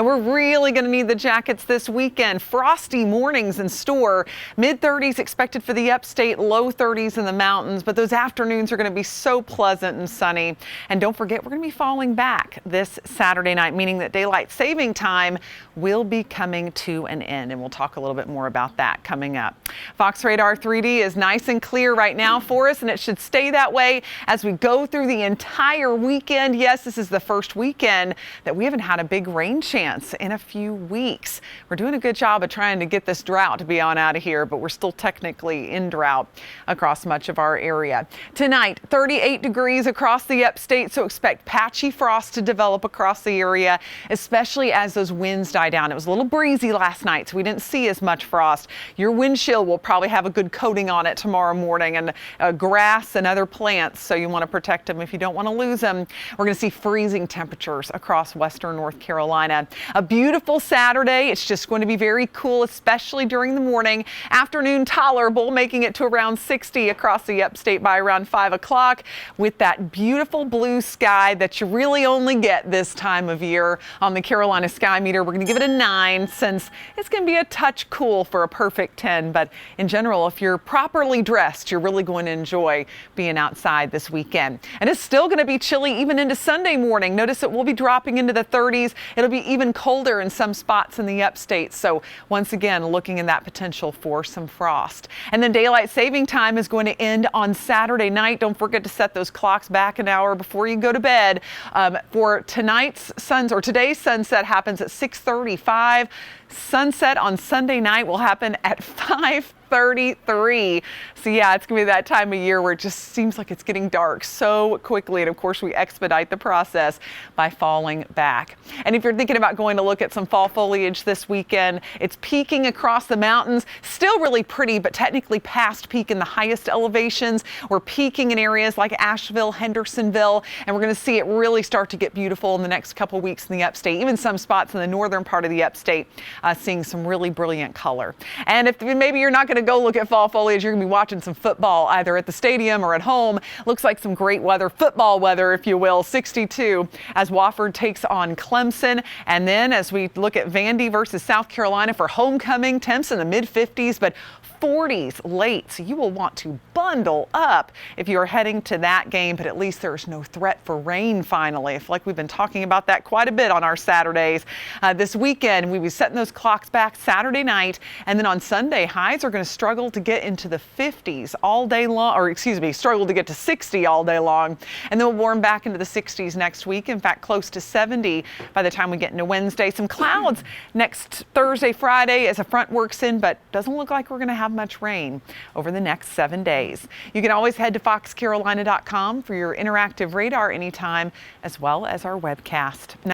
And we're really going to need the jackets this weekend. Frosty mornings in store. Mid-30s expected for the upstate, low 30s in the mountains. But those afternoons are going to be so pleasant and sunny. And don't forget, we're going to be falling back this Saturday night, meaning that daylight saving time will be coming to an end. And we'll talk a little bit more about that coming up. Fox Radar 3D is nice and clear right now for us, and it should stay that way as we go through the entire weekend. Yes, this is the first weekend that we haven't had a big rain chance in a few weeks. We're doing a good job of trying to get this drought to be on out of here, but we're still technically in drought across much of our area. Tonight, 38 degrees across the upstate, so expect patchy frost to develop across the area, especially as those winds die down. It was a little breezy last night, so we didn't see as much frost. Your windshield will probably have a good coating on it tomorrow morning, and grass and other plants, so you want to protect them if you don't want to lose them. We're going to see freezing temperatures across western North Carolina. A beautiful Saturday. It's just going to be very cool, especially during the morning. Afternoon tolerable, making it to around 60 across the upstate by around 5 o'clock with that beautiful blue sky that you really only get this time of year. On the Carolina Sky Meter, we're going to give it a 9 since it's going to be a touch cool for a perfect 10. But in general, if you're properly dressed, you're really going to enjoy being outside this weekend. And it's still going to be chilly even into Sunday morning. Notice it will be dropping into the 30s. It'll be even colder in some spots in the upstate. So once again, looking at that potential for some frost. And then daylight saving time is going to end on Saturday night. Don't forget to set those clocks back an hour before you go to bed. For today's sunset happens at 6:35. Sunset on Sunday night will happen at 5:33. So yeah, it's gonna be that time of year where it just seems like it's getting dark so quickly. And of course, we expedite the process by falling back. And if you're thinking about going to look at some fall foliage this weekend, it's peaking across the mountains. Still really pretty, but technically past peak in the highest elevations. We're peaking in areas like Asheville, Hendersonville, and we're gonna see it really start to get beautiful in the next couple weeks in the upstate. Even some spots in the northern part of the upstate seeing some really brilliant color. And if maybe you're not going to go look at fall foliage, you're going to be watching some football either at the stadium or at home. Looks like some great weather, football weather, if you will. 62 as Wofford takes on Clemson. And then as we look at Vandy versus South Carolina for homecoming, temps in the mid-50s, but 40s late. So you will want to bundle up if you are heading to that game, but at least there's no threat for rain finally. I feel like we've been talking about that quite a bit on our Saturdays. This weekend, we will be setting those clocks back Saturday night, and then on Sunday, highs are going to struggle to get into the 50s all day long, or excuse me, struggle to get to 60 all day long, and then we'll warm back into the 60s next week. In fact, close to 70 by the time we get into Wednesday. Some clouds next Thursday, Friday as a front works in, but doesn't look like we're going to have much rain over the next 7 days. You can always head to foxcarolina.com for your interactive radar anytime, as well as our webcast.